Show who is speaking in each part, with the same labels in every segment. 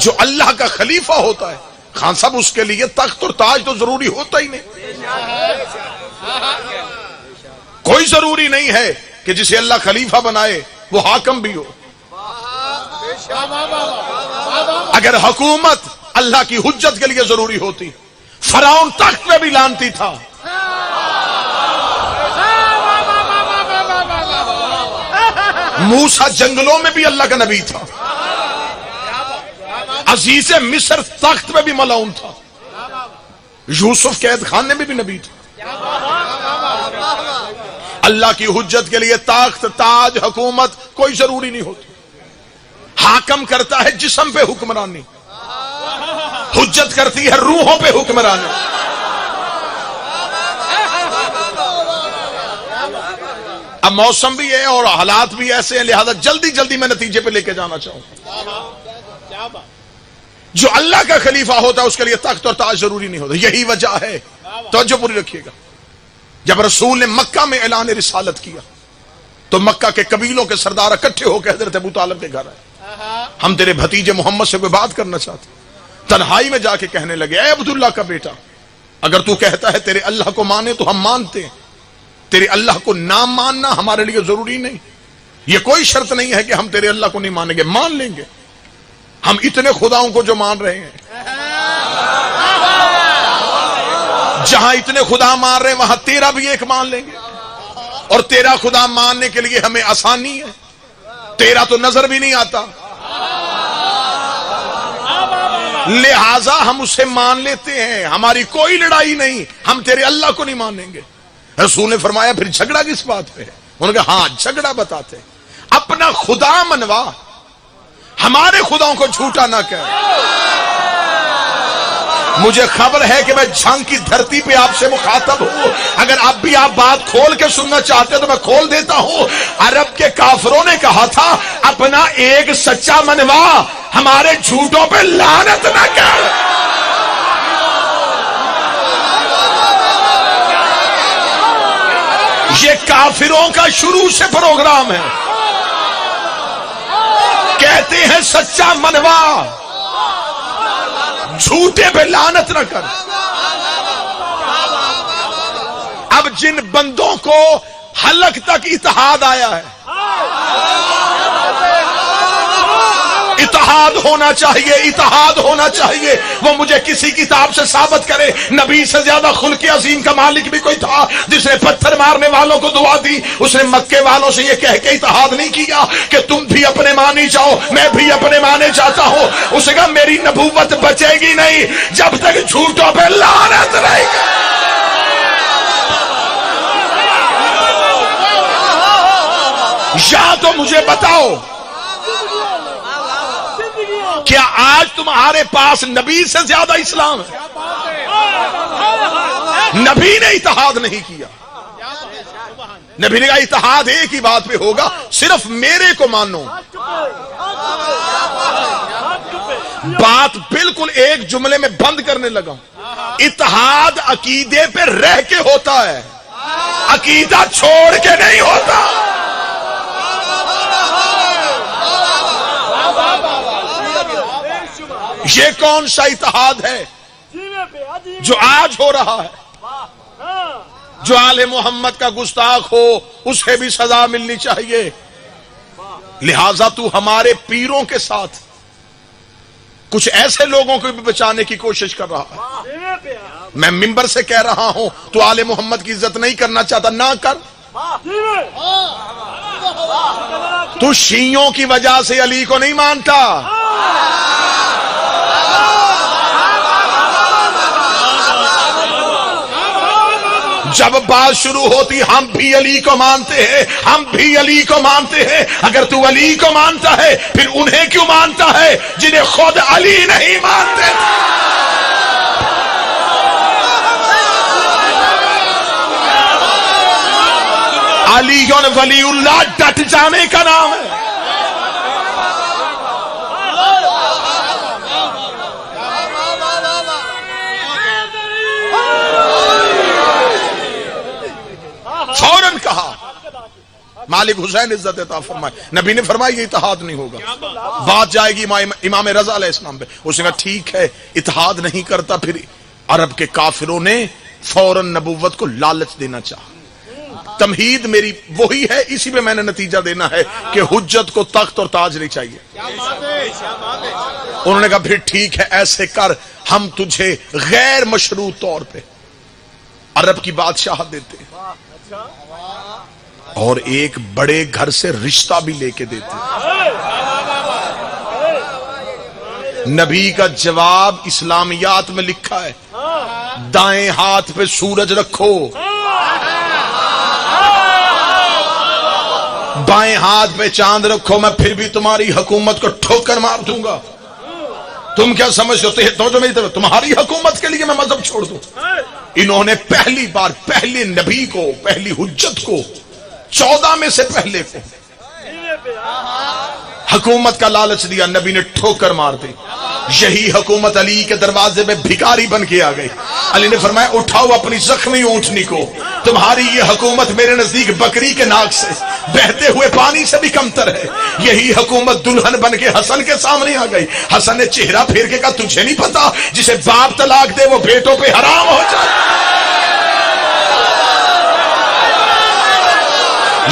Speaker 1: جو اللہ کا خلیفہ ہوتا ہے خان صاحب اس کے لیے تخت اور تاج تو ضروری ہوتا ہی نہیں. کوئی ضروری نہیں ہے کہ جسے اللہ خلیفہ بنائے وہ حاکم بھی ہو. اگر حکومت اللہ کی حجت کے لیے ضروری ہوتی فرعون تخت میں بھی لانتی تھا. موسیٰ جنگلوں میں بھی اللہ کا نبی تھا. عزیز مصر تخت میں بھی ملعون تھا. یوسف قید خانے میں بھی نبی تھا. اللہ کی حجت کے لیے تخت تاج حکومت کوئی ضروری نہیں ہوتی. حاکم کرتا ہے جسم پہ حکمرانی, حجت کرتی ہے روحوں پہ حکمرانی. اب موسم بھی ہے اور حالات بھی ایسے ہیں, لہذا جلدی جلدی میں نتیجے پہ لے کے جانا چاہوں. جو اللہ کا خلیفہ ہوتا ہے اس کے لیے تخت اور تاج ضروری نہیں ہوتا. یہی وجہ ہے, توجہ پوری رکھیے گا, جب رسول نے مکہ میں اعلان رسالت کیا تو مکہ کے قبیلوں کے سردار اکٹھے ہو کے حضرت ابو طالب کے گھر آئے. ہم تیرے بھتیجے محمد سے کوئی بات کرنا چاہتے. تنہائی میں جا کے کہنے لگے, اے عبداللہ کا بیٹا, اگر تو کہتا ہے تیرے اللہ کو مانے تو ہم مانتے ہیں, تیرے اللہ کو نہ ماننا ہمارے لیے ضروری نہیں. یہ کوئی شرط نہیں ہے کہ ہم تیرے اللہ کو نہیں مانیں گے, مان لیں گے. ہم اتنے خداؤں کو جو مان رہے ہیں, جہاں اتنے خدا مان رہے ہیں وہاں تیرا بھی ایک مان لیں گے. اور تیرا خدا ماننے کے لیے ہمیں آسانی ہے, تیرا تو نظر بھی نہیں آتا, لہذا ہم اسے مان لیتے ہیں, ہماری کوئی لڑائی نہیں, ہم تیرے اللہ کو نہیں مانیں گے. رسول نے فرمایا پھر جھگڑا کس بات پہ ہے؟ انہوں نے کہا ہاں جھگڑا بتاتے, اپنا خدا منوا, ہمارے خداؤں کو جھوٹا نہ کہہ. مجھے خبر ہے کہ میں جنگ کی دھرتی پہ آپ سے مخاطب ہوں, اگر اب بھی آپ بات کھول کے سننا چاہتے تو میں کھول دیتا ہوں. عرب کے کافروں نے کہا تھا اپنا ایک سچا منوا, ہمارے جھوٹوں پہ لعنت نہ کر. یہ کافروں کا شروع سے پروگرام ہے, کہتے ہیں سچا منوا, جھوٹے پہ لعنت نہ کر. اب جن بندوں کو حلق تک اتحاد آیا ہے, اتحاد ہونا چاہیے, اتحاد ہونا چاہیے, وہ مجھے کسی کتاب سے ثابت کرے نبی سے زیادہ خلق عظیم کا مالک بھی کوئی تھا جس نے پتھر مارنے والوں کو دعا دی. اس نے مکے والوں سے یہ کہہ کے اتحاد نہیں کیا کہ تم بھی اپنے مانی جاؤ میں بھی اپنے مانے چاہتا ہوں. اس نے کہا میری نبوت بچے گی نہیں جب تک جھوٹوں پہ لعنت رہے گی. یا تو مجھے بتاؤ کیا آج تمہارے پاس نبی سے زیادہ اسلام ہے؟ نبی نے اتحاد نہیں کیا. نبی نے کہا اتحاد ایک ہی بات پہ ہوگا, صرف میرے کو مانو. بات بالکل ایک جملے میں بند کرنے لگا. اتحاد عقیدے پہ رہ کے ہوتا ہے, عقیدہ چھوڑ کے نہیں ہوتا. یہ کون سا اتحاد ہے جو آج ہو رہا ہے؟ جو آل محمد کا گستاخ ہو اسے بھی سزا ملنی چاہیے. لہذا تو ہمارے پیروں کے ساتھ کچھ ایسے لوگوں کو بھی بچانے کی کوشش کر رہا ہے. میں منبر سے کہہ رہا ہوں تو آل محمد کی عزت نہیں کرنا چاہتا, نہ کر. تو شیعوں کی وجہ سے علی کو نہیں مانتا. جب بات شروع ہوتی ہم بھی علی کو مانتے ہیں, ہم بھی علی کو مانتے ہیں. اگر تو علی کو مانتا ہے پھر انہیں کیوں مانتا ہے جنہیں خود علی نہیں مانتے؟ علی ولی اللہ ڈٹ جانے کا نام ہے. فوراً کہا مالک حسین عزت عطا فرمائے. نبی نے فرمایا یہ اتحاد نہیں ہوگا. بات جائے گی امام رضا علیہ السلام پہ. اس نے کہا ٹھیک ہے اتحاد نہیں کرتا. پھر عرب کے کافروں نے فوراً نبوت کو لالچ دینا چاہا. تمہید میری وہی ہے, اسی پہ میں نے نتیجہ دینا ہے کہ حجت کو تخت اور تاج نہیں چاہیے. انہوں نے کہا پھر ٹھیک ہے ایسے کر, ہم تجھے غیر مشروط طور پہ عرب کی بادشاہت دیتے ہیں اور ایک بڑے گھر سے رشتہ بھی لے کے دیتے ہیں. نبی کا جواب اسلامیات میں لکھا ہے, دائیں ہاتھ پہ سورج رکھو, بائیں ہاتھ پہ چاند رکھو, میں پھر بھی تمہاری حکومت کو ٹھوکر مار دوں گا. تم کیا سمجھتے ہو تمہاری حکومت کے لیے میں مذہب چھوڑ دوں؟ انہوں نے پہلی بار پہلے نبی کو, پہلی حجت کو, 14 میں سے پہلے کو حکومت کا لالچ دیا. نبی نے ٹھوکر مار دی. یہی حکومت علی کے دروازے میں بھکاری بن کے آ گئی. علی نے فرمایا اٹھاؤ اپنی زخمی اونٹنی کو, تمہاری یہ حکومت میرے نزدیک بکری کے ناک سے بہتے ہوئے پانی سے بھی کمتر ہے. یہی حکومت دلہن بن کے حسن کے سامنے آ گئی. حسن نے چہرہ پھیر کے کہا تجھے نہیں پتا جسے باپ طلاق دے وہ بیٹوں پہ حرام ہو جائے.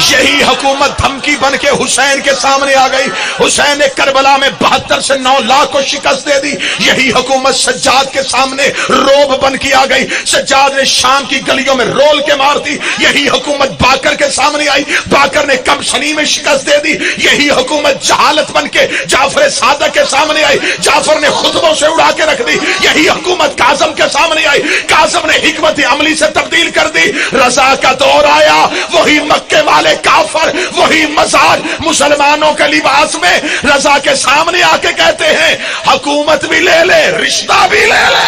Speaker 1: یہی حکومت دھمکی بن کے حسین کے سامنے آ گئی. حسین نے کربلا میں 72 سے 9 لاکھ کو شکست دے دی. یہی حکومت سجاد کے سامنے روب بن کے آ گئی. سجاد نے شام کی گلیوں میں رول کے مار دی. یہی حکومت باقر کے سامنے آئی, باقر نے کم سنی میں شکست دے دی. یہی حکومت جہالت بن کے جعفر صادق کے سامنے آئی, جعفر نے خطبوں سے اڑا کے رکھ دی. یہی حکومت کاظم کے سامنے آئی, کاظم نے حکمت عملی سے تبدیل کر دی. رضا کا دور آیا, وہی مکے والے کافر, وہی مزاج مسلمانوں کے لباس میں رضا کے سامنے آ کے کہتے ہیں حکومت بھی لے لے رشتہ بھی لے لے.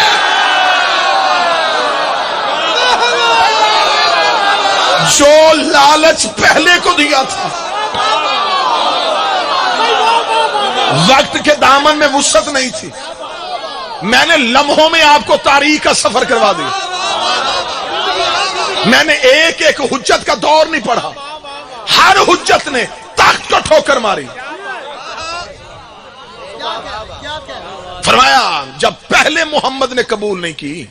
Speaker 1: جو لالچ پہلے کو دیا تھا, وقت کے دامن میں وسعت نہیں تھی. میں نے لمحوں میں آپ کو تاریخ کا سفر کروا دیا. میں نے ایک ایک حجت کا دور نہیں پڑھا, ہر حجت نے تخت کو ٹھوکر ماری. فرمایا جب پہلے محمد نے قبول نہیں کی,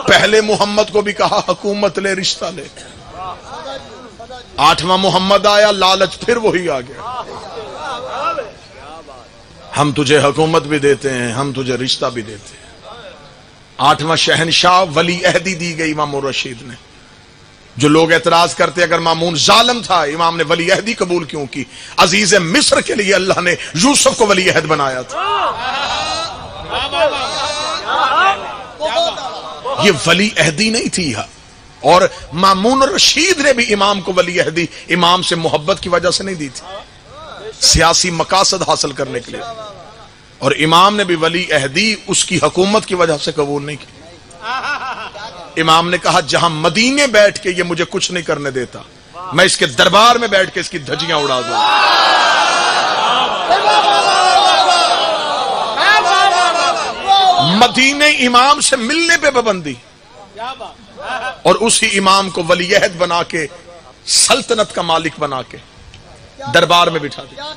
Speaker 1: پہلے محمد کو بھی کہا حکومت لے رشتہ لے. 8واں محمد آیا, لالچ پھر وہی آ گیا. ہم تجھے حکومت بھی دیتے ہیں, ہم تجھے رشتہ بھی دیتے ہیں. 8واں شہنشاہ ولی عہدی دی گئی امام رشید نے. جو لوگ اعتراض کرتے اگر مامون ظالم تھا امام نے ولی عہدی قبول کیوں کی؟ عزیز مصر کے لیے اللہ نے یوسف کو ولی عہد بنایا تھا. یہ ولی عہدی نہیں تھی. اور مامون رشید نے بھی امام کو ولی عہدی امام سے محبت کی وجہ سے نہیں دی تھی, سیاسی مقاصد حاصل کرنے کے لیے. اور امام نے بھی ولی عہدی اس کی حکومت کی وجہ سے قبول نہیں کی. امام نے کہا جہاں مدینے بیٹھ کے یہ مجھے کچھ نہیں کرنے دیتا, میں اس کے دربار میں بیٹھ کے اس کی دھجیاں اڑا دوں. مدینے امام سے ملنے پہ پابندی, اور اسی امام کو ولی عہد بنا کے سلطنت کا مالک بنا کے دربار میں بٹھا دیا.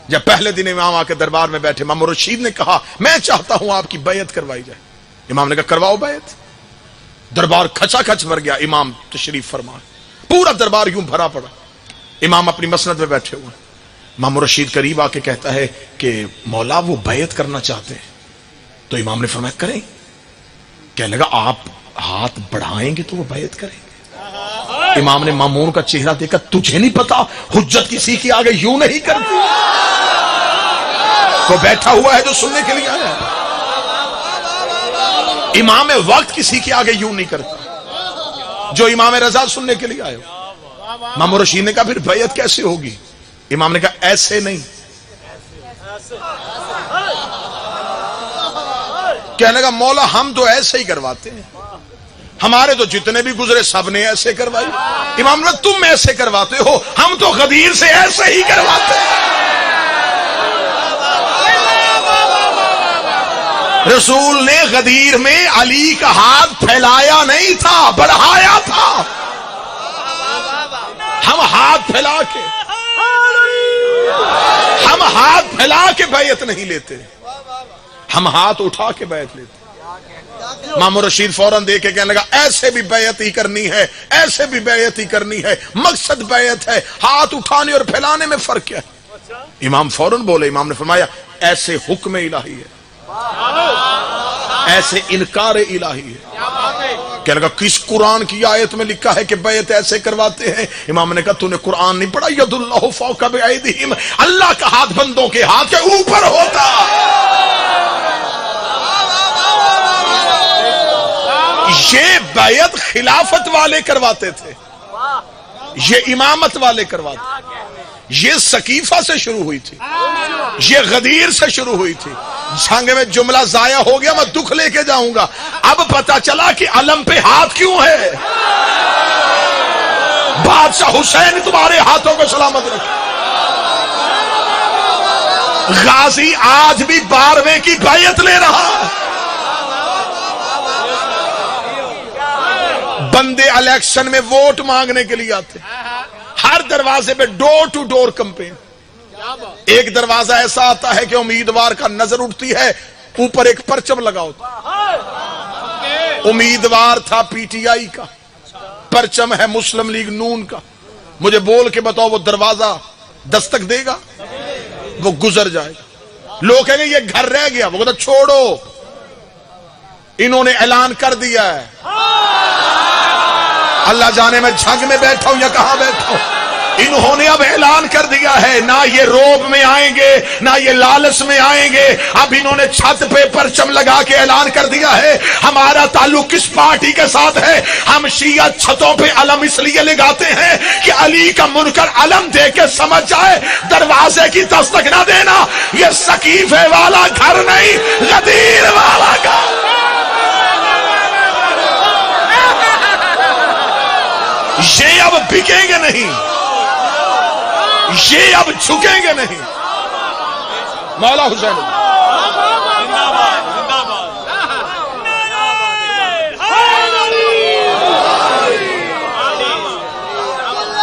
Speaker 1: جب پہلے دن امام آ کے دربار میں بیٹھے, امام رشید نے کہا میں چاہتا ہوں آپ کی بیعت کروائی جائے. امام نے کہا کرواؤ بیعت. دربار کھچا کھچ بھر گیا. امام تشریف فرمائے, پورا دربار یوں بھرا پڑا. امام اپنی مسند میں بیٹھے ہوئے. امام رشید قریب آ کے کہتا ہے کہ مولا وہ بیعت کرنا چاہتے ہیں. تو امام نے فرمایا کریں. کہنے لگا آپ ہاتھ بڑھائیں گے تو وہ بیعت کریں گے. امام نے مامون کا چہرہ دیکھا, تجھے نہیں پتا حجت کسی کی آگے یوں نہیں کرتی. وہ بیٹھا ہوا ہے جو سننے کے لیے آیا ہے. امام وقت کسی کے آگے یوں نہیں کرتا جو امام رضا سننے کے لیے آئے ہو. امام رشید نے کہا پھر بیعت کیسے ہوگی؟ امام نے کہا ایسے نہیں. کہنے لگا مولا ہم تو ایسے ہی کرواتے ہیں, ہمارے تو جتنے بھی گزرے سب نے ایسے کروائی. امام نے تم ایسے کرواتے ہو, ہم تو غدیر سے ایسے ہی کرواتے ہیں. رسول نے غدیر میں علی کا ہاتھ پھیلایا نہیں تھا, بڑھایا تھا. ہاتھ پھیلا کے بیعت نہیں لیتے، ہم ہاتھ اٹھا کے بیعت لیتے۔ مامور رشید فوراً دے کے کہنے لگا ایسے بھی بیعت ہی کرنی ہے، ایسے بھی بیعت ہی کرنی ہے، مقصد بیعت ہے، ہاتھ اٹھانے اور پھیلانے میں فرق کیا ہے؟ امام فوراً بولے، امام نے فرمایا ایسے حکم الہی ہے، ایسے انکار الہی ہے۔ کہنے لگا کس قرآن کی آیت میں لکھا ہے کہ بیعت ایسے کرواتے ہیں؟ امام نے کہا تو نے قرآن نہیں پڑھا؟ ید اللہ فوق بایدیہم، اللہ کا ہاتھ بندوں کے ہاتھ کے اوپر ہوتا۔ یہ بیعت خلافت والے کرواتے تھے، یہ امامت والے کرواتے، یہ سقیفہ سے شروع ہوئی تھی، یہ غدیر سے شروع ہوئی تھی۔ جنگ میں جملہ ضائع ہو گیا، میں دکھ لے کے جاؤں گا۔ اب پتا چلا کہ علم پہ ہاتھ کیوں ہے۔ بادشاہ حسین تمہارے ہاتھوں کو سلامت رکھے۔ غازی آج بھی 12ویں کی بیعت لے رہا ہے۔ بندے الیکشن میں ووٹ مانگنے کے لیے آتے، ہر دروازے پہ ڈور ٹو ڈور کمپین۔ ایک دروازہ ایسا آتا ہے کہ امیدوار کا نظر اٹھتی ہے، اوپر ایک پرچم لگا ہوتا، امیدوار تھا پی ٹی آئی کا، پرچم ہے مسلم لیگ نون کا۔ مجھے بول کے بتاؤ وہ دروازہ دستک دے گا؟ وہ گزر جائے گا۔ لوگ کہیں گے یہ گھر رہ گیا، وہ کہتا چھوڑو، انہوں نے اعلان کر دیا ہے۔ اللہ جانے میں جھنگ میں بیٹھا ہوں یا کہاں بیٹھا ہوں، انہوں نے اب اعلان کر دیا ہے، نہ یہ روب میں آئیں گے نہ یہ لالچ میں آئیں گے۔ اب انہوں نے چھت پہ پرچم لگا کے اعلان کر دیا ہے ہمارا تعلق کس پارٹی کے ساتھ ہے۔ ہم شیعہ چھتوں پہ علم اس لیے لگاتے ہیں کہ علی کا منکر علم دے کے سمجھ جائے، دروازے کی دستک نہ دینا۔ یہ سقیفے والا گھر نہیں، غدیر والا گھر۔ یہ اب بکیں گے نہیں، یہ اب جھکیں گے نہیں۔ مولا حسین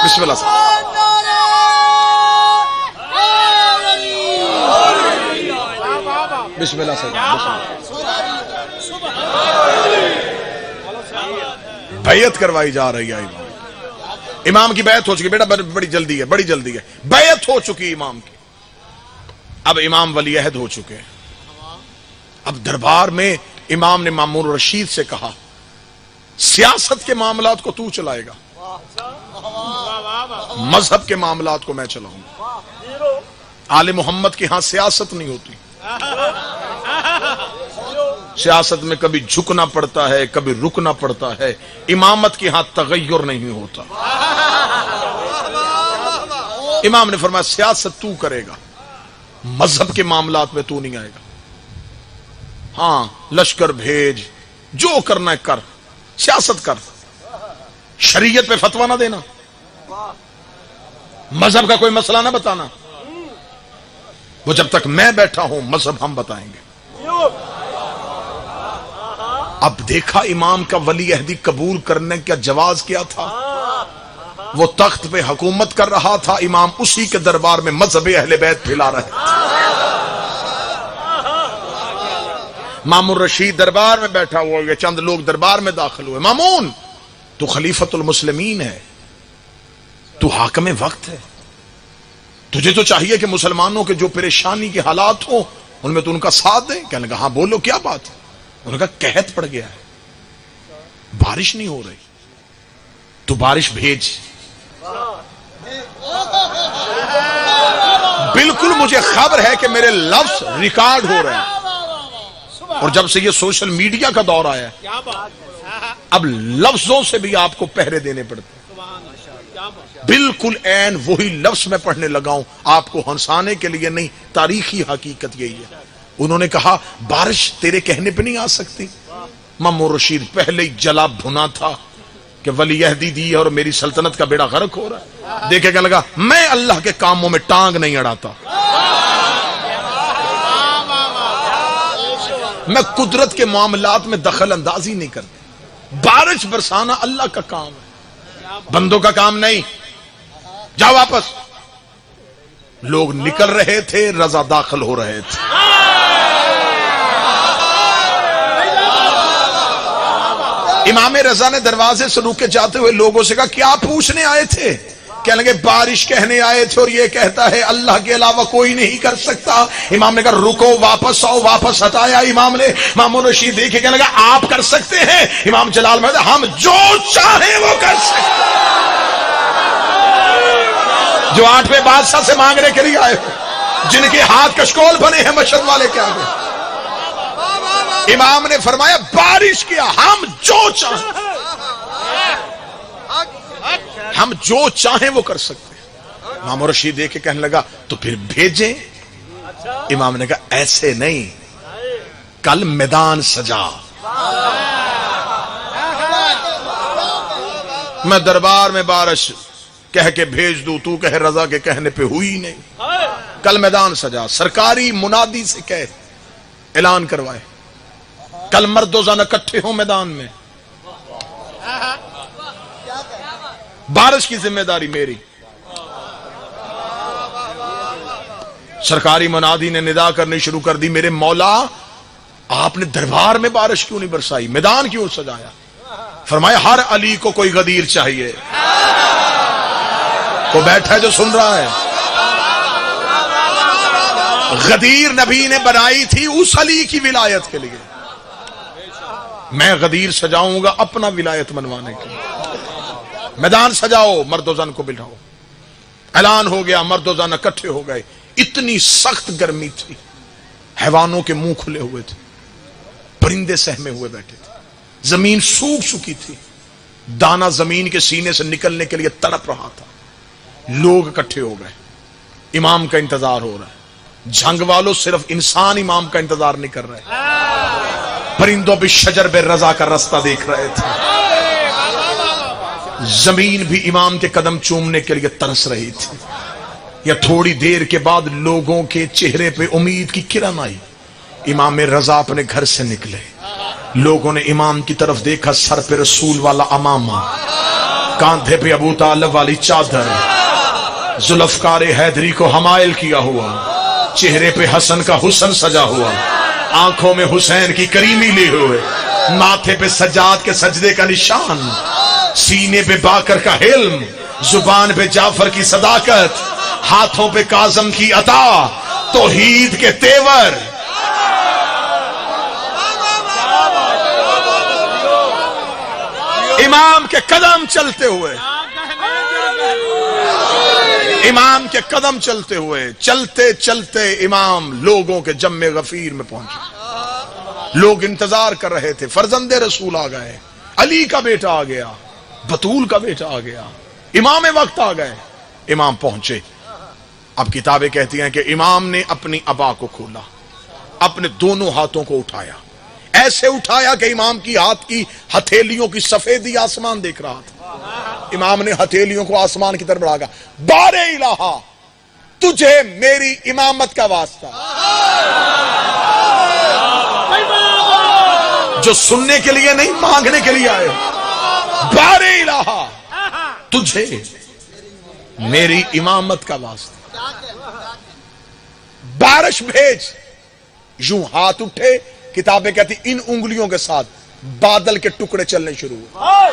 Speaker 1: بسم اللہ صاحب، بسم اللہ صاحب، بیعت کروائی جا رہی ہے۔ امام کی بیعت ہو چکی، بیٹا بڑی جلدی ہے، بڑی جلدی ہے، بیعت ہو چکی امام کی۔ اب امام ولی عہد ہو چکے ہیں۔ اب دربار میں امام نے مامون رشید سے کہا سیاست کے معاملات کو تو چلائے گا، مذہب کے معاملات کو میں چلاؤں گا۔ آل محمد کے ہاں سیاست نہیں ہوتی، سیاست میں کبھی جھکنا پڑتا ہے، کبھی رکنا پڑتا ہے۔ امامت کے ہاں تغیر نہیں ہوتا۔ امام نے فرمایا سیاست تو کرے گا، مذہب کے معاملات میں تو نہیں آئے گا۔ ہاں لشکر بھیج، جو کرنا ہے کر، سیاست کر، شریعت پہ فتویٰ نہ دینا، مذہب کا کوئی مسئلہ نہ بتانا۔ وہ جب تک میں بیٹھا ہوں مذہب ہم بتائیں گے۔ اب دیکھا امام کا ولی عہدی قبول کرنے کا جواز کیا تھا۔ وہ تخت پہ حکومت کر رہا تھا، امام اسی کے دربار میں مذہب اہل بیت پھیلا رہے تھے۔ مامون رشید دربار میں بیٹھا ہوا ہے، چند لوگ دربار میں داخل ہوئے۔ مامون تو خلیفۃ المسلمین ہے، تو حاکم وقت ہے، تجھے تو چاہیے کہ مسلمانوں کے جو پریشانی کے حالات ہوں ان میں تو ان کا ساتھ دیں۔ کہنے لگا ہاں بولو کیا بات ہے؟ انہوں نے کہا قحط پڑ گیا ہے، بارش نہیں ہو رہی، تو بارش بھیج۔ بالکل مجھے خبر ہے کہ میرے لفظ ریکارڈ ہو رہے ہیں، اور جب سے یہ سوشل میڈیا کا دور آیا ہے اب لفظوں سے بھی آپ کو پہرے دینے پڑتے ہیں۔ بالکل عین وہی لفظ میں پڑھنے لگا ہوں، آپ کو ہنسانے کے لیے نہیں، تاریخی حقیقت یہی ہے۔ انہوں نے کہا بارش تیرے کہنے پہ نہیں آ سکتی۔ مامون رشید پہلے ہی جلا بھنا تھا کہ ولی عہدی دی اور میری سلطنت کا بیڑا غرق ہو رہا ہے۔ دیکھے کہنے لگا میں اللہ کے کاموں میں ٹانگ نہیں اڑاتا، میں قدرت کے معاملات میں دخل اندازی نہیں کرتا۔ بارش برسانا اللہ کا کام ہے، بندوں کا کام نہیں۔ جاؤ واپس. لوگ نکل رہے تھے، رضا داخل ہو رہے تھے. امام رضا نے دروازے سے روکے جاتے ہوئے لوگوں سے کہا کیا پوچھنے آئے تھے؟ کہنے لگے بارش کہنے آئے تھے اور یہ کہتا ہے اللہ کے علاوہ کوئی نہیں کر سکتا. امام نے کہا رکو، واپس آؤ. واپس ہٹایا امام نے. مامون رشید دیکھے کہنے لگا آپ کر سکتے ہیں؟ امام جلال میں ہم جو چاہیں وہ کر سکتے ہیں. جو 8ویں بادشاہ سے مانگنے کے لیے آئے ہو، جن کے ہاتھ کشکول بنے ہیں مشہد والے کے آگے، امام نے فرمایا بارش کیا، ہم جو چاہیں، ہم جو چاہیں وہ کر سکتے ہیں. امام رشید دیکھ کے کہنے لگا تو پھر بھیجیں. امام نے کہا ایسے نہیں، کل میدان سجا. میں دربار میں بارش کہہ کے بھیج دوں، تو کہے رضا کے کہنے پہ ہوئی نہیں. کل میدان سجا، سرکاری منادی سے کہہ اعلان کروائے کل مرد و زن اکٹھے ہوں میدان میں. بارش کی ذمہ داری میری. سرکاری منادی نے ندا کرنی شروع کر دی، میرے مولا آپ نے دربار میں بارش کیوں نہیں برسائی، میدان کیوں سجایا؟ فرمایا ہر علی کو کوئی غدیر چاہیے. کو بیٹھا ہے جو سن رہا ہے، غدیر نبی نے بنائی تھی اس علی کی ولایت کے لیے. میں غدیر سجاؤں گا اپنا ولایت منوانے کے لیے. میدان سجاؤ، مرد و زن کو بلاؤ. اعلان ہو گیا، مرد و زن اکٹھے ہو گئے. اتنی سخت گرمی تھی، حیوانوں کے منہ کھلے ہوئے تھے، پرندے سہمے ہوئے بیٹھے تھے، زمین سوکھ چکی تھی، دانا زمین کے سینے سے نکلنے کے لیے تڑپ رہا تھا. لوگ اکٹھے ہو گئے، امام کا انتظار ہو رہا ہے. جنگ والوں صرف انسان امام کا انتظار نہیں کر رہے، پرندوں بھی شجر بے رضا کا راستہ دیکھ رہے تھے. زمین بھی امام کے قدم چومنے کے لیے ترس رہی تھی. یا تھوڑی دیر کے بعد لوگوں کے چہرے پہ امید کی کرن آئی. امام رضا اپنے گھر سے نکلے، لوگوں نے امام کی طرف دیکھا، سر پہ رسول والا امامہ، کاندھے پہ ابو طالب والی چادر، ذوالفقار حیدری کو حمائل کیا ہوا، چہرے پہ حسن کا حسن سجا ہوا، آنکھوں میں حسین کی کریمی لی ہوئے، ماتھے پہ سجاد کے سجدے کا نشان، سینے پہ باکر کا حلم، زبان پہ جعفر کی صداقت، ہاتھوں پہ کاظم کی عطا، توحید کے تیور. امام کے قدم چلتے ہوئے، امام کے قدم چلتے ہوئے، چلتے چلتے امام لوگوں کے جم غفیر میں پہنچے. لوگ انتظار کر رہے تھے، فرزند رسول آ گئے، علی کا بیٹا آ گیا، بطول کا بیٹا آ گیا، امام وقت آ گئے. امام پہنچے. اب کتابیں کہتی ہیں کہ امام نے اپنی ابا کو کھولا، اپنے دونوں ہاتھوں کو اٹھایا، ایسے اٹھایا کہ امام کی ہاتھ کی ہتھیلیوں کی سفیدی آسمان دیکھ رہا تھا. امام نے ہتھیلیوں کو آسمان کی طرف بڑھا گیا، بار الہا تجھے میری امامت کا واسطہ. جو سننے کے لیے نہیں، مانگنے کے لیے آئے، بار الہا تجھے میری امامت کا واسطہ، بارش بھیج. یوں ہاتھ اٹھے، کتابیں کہتی ان انگلیوں کے ساتھ بادل کے ٹکڑے چلنے شروع ہوئے.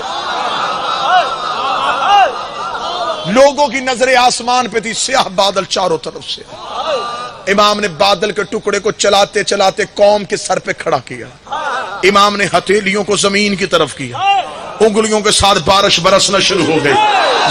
Speaker 1: لوگوں کی نظریں آسمان پہ تھی، سیاہ بادل چاروں طرف سے. امام نے بادل کے ٹکڑے کو چلاتے چلاتے قوم کے سر پہ کھڑا کیا. امام نے ہتھیلیوں کو زمین کی طرف کیا، انگلیوں کے ساتھ بارش برسنا شروع ہو گئی،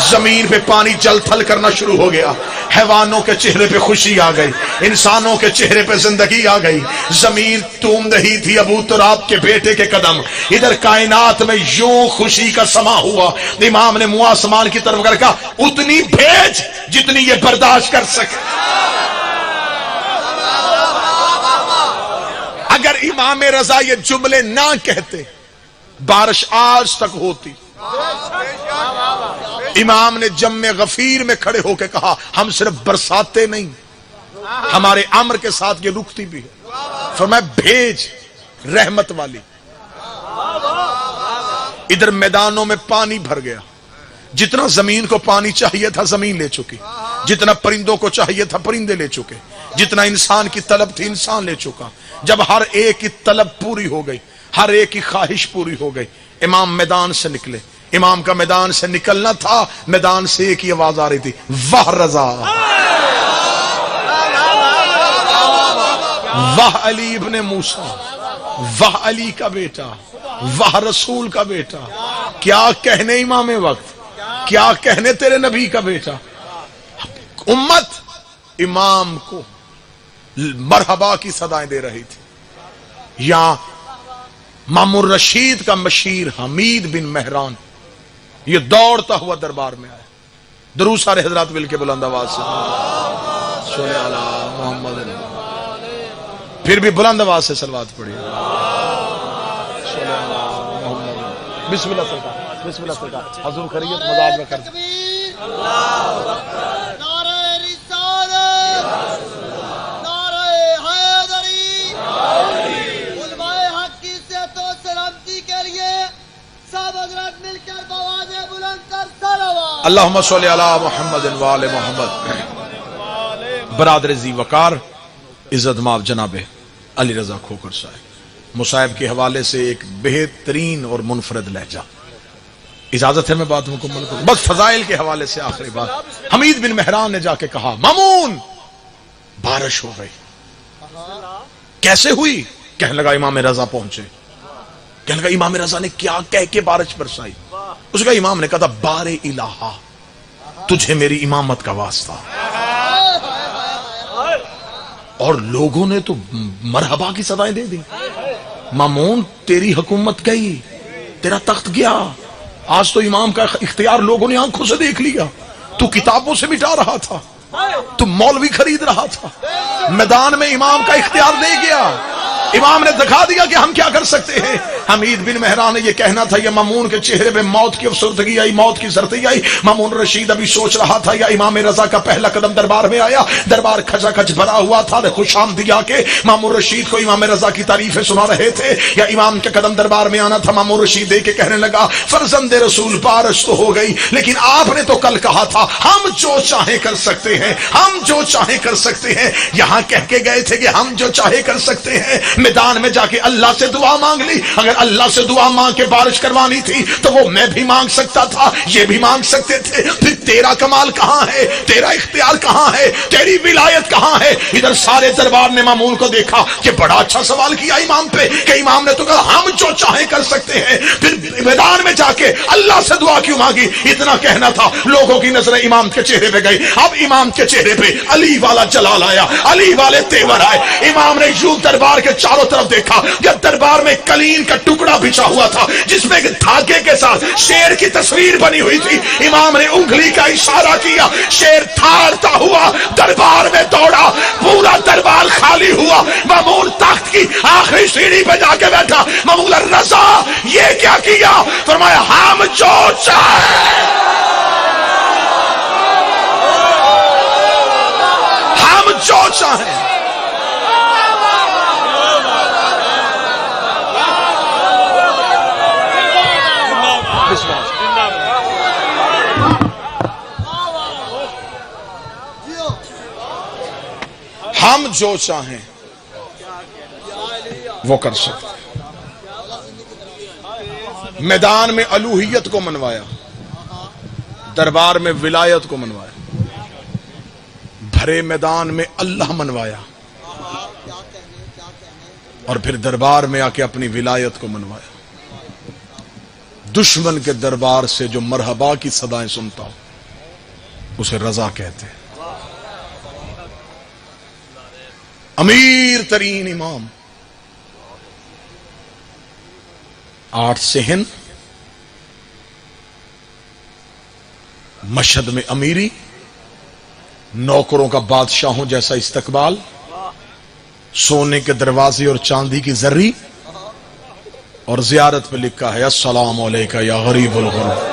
Speaker 1: زمین پہ پانی جل تھل کرنا شروع ہو گیا. حیوانوں کے چہرے پہ خوشی آ گئی، انسانوں کے چہرے پہ زندگی آ گئی. زمین توم رہی تھی ابو تراب کے بیٹے کے قدم. ادھر کائنات میں یوں خوشی کا سما ہوا. امام نے منہ آسمان کی طرف کر کہا اتنی بھیج جتنی یہ برداشت کر سکے. اگر امام رضا یہ جملے نہ کہتے، بارش آج تک ہوتی. امام نے جم غفیر میں کھڑے ہو کے کہا ہم صرف برساتے نہیں، ہمارے امر کے ساتھ یہ رکتی بھی ہے. فرمایا بھیج رحمت والی. ادھر میدانوں میں پانی بھر گیا، جتنا زمین کو پانی چاہیے تھا زمین لے چکی، جتنا پرندوں کو چاہیے تھا پرندے لے چکے، جتنا انسان کی طلب تھی انسان لے چکا۔ جب ہر ایک کی طلب پوری ہو گئی، ہر ایک کی خواہش پوری ہو گئی، امام میدان سے نکلے۔ امام کا میدان سے نکلنا تھا، میدان سے ایک ہی آواز آ رہی تھی، واہ رضا، واہ علی ابن موسیٰ، واہ علی کا بیٹا، واہ رسول کا بیٹا۔ کیا کہنے امام وقت، کیا کہنے تیرے نبی کا بیٹا۔ امت امام کو مرحبا کی صدائیں دے رہی تھی۔ یہاں مامون رشید کا مشیر حمید بن مہران یہ دوڑتا ہوا دربار میں آیا۔ درود سارے حضرات مل کے بلند آواز سے صلی اللہ محمد، پھر بھی بلند آواز سے صلوات پڑھی۔ بسم اللہ سرکار، بسم اللہ سرکار، حضور خیریت مزاج میں کر دیں۔
Speaker 2: نعرہ رسالت، نعرہ حیدری، علماء حق کی صحت و سلامتی کے لیے سب حضرات مل کر بآوازیں بلند کر صلوات۔
Speaker 1: اللہم صلی علی محمد وآل محمد۔ برادر ذی وقار عزت مآب جناب علی رضا کھوکر صاحب، مصائب کے حوالے سے ایک بہترین اور منفرد لہجہ۔ اجازت ہے میں بات مکمل کروں؟ بس فضائل کے حوالے سے آخری بات۔ حمید بن مہران نے جا کے کہا، مامون بارش ہو گئی۔ کیسے ہوئی؟ کہنے لگا امام رضا پہنچے۔ کہنے لگا امام رضا نے کیا کہہ کے بارش برسائی؟ اس کا امام نے کہا تھا، بار الہا تجھے میری امامت کا واسطہ۔ اور لوگوں نے تو مرحبا کی صدائیں دے دی۔ مامون تیری حکومت گئی، تیرا تخت گیا، آج تو امام کا اختیار لوگوں نے آنکھوں سے دیکھ لیا۔ تو کتابوں سے مٹا رہا تھا، تو مولوی خرید رہا تھا، میدان میں امام کا اختیار لے گیا۔ امام نے دکھا دیا کہ ہم کیا کر سکتے ہیں۔ حمید بن مہران نے یہ کہنا تھا، یا مامون کے چہرے پہ موت کی افسردگی آئی، موت کی زردگی آئی۔ مامون رشید ابھی سوچ رہا تھا، یا امام رضا کا پہلا قدم دربار میں آیا، دربار کھچا کھچ بھرا ہوا تھا، خوش آمدید آ کے مامون رشید کو امام رضا کی تعریفیں سنا رہے تھے، یا امام کے قدم دربار میں آنا تھا۔ مامون رشید دے کے کہنے لگا، فرزند رسول بارش تو ہو گئی، لیکن آپ نے تو کل کہا تھا ہم جو چاہے کر سکتے ہیں، ہم جو چاہے کر سکتے ہیں۔ یہاں کہہ کے گئے تھے کہ ہم جو چاہے کر سکتے ہیں، میدان میں جا کے اللہ سے دعا مانگ لی۔ اگر اللہ سے دعا مانگ کے بارش کروانی تھی تو وہ میں بھی مانگ سکتا تھا، یہ بھی مانگ سکتے تھے۔ پھر تیرا کمال کہاں ہے، تیرا اختیار کہاں ہے، تیری ولایت کہاں ہے؟ ادھر سارے دربار نے مامون کو دیکھا کہ بڑا اچھا سوال کیا امام پہ، کہ امام نے تو کہا ہم جو چاہے کر سکتے ہیں، پھر میدان میں جا کے اللہ سے دعا کیوں مانگی؟ اتنا کہنا تھا۔ لوگوں کی نظریں امام کے چہرے پہ گئی۔ اب امام کے چہرے پہ علی والا جلال آیا، علی والے تیور آئے۔ امام نے یوں دربار کے چاروں طرف دیکھا، جب دربار میں قلین کا ٹکڑا بچھا ہوا تھا جس میں دھاگے کے ساتھ شیر کی تصویر بنی ہوئی تھی۔ امام نے انگلی کا اشارہ کیا، شیر تھارتا ہوا دربار میں دوڑا، پورا دربار خالی ہوا۔ مامون تخت کی آخری سیڑھی پہ جا کے بیٹھا۔ مامون رضا یہ کیا کیا؟ فرمایا ہم جو چاہے، ہم جو چاہیں۔ ہم جو چاہیں وہ کر سکتے۔ میدان میں الوہیت کو منوایا، دربار میں ولایت کو منوایا، بھرے میدان میں اللہ منوایا، اور پھر دربار میں آ کے اپنی ولایت کو منوایا۔ دشمن کے دربار سے جو مرحبا کی صدائیں سنتا ہو اسے رضا کہتے ہیں۔ امیر ترین امام، 8 صحن، مشہد میں امیری، نوکروں کا بادشاہوں جیسا استقبال، سونے کے دروازے اور چاندی کی زری، اور زیارت پہ لکھا ہے السلام علیکہ یا غریب الغرب۔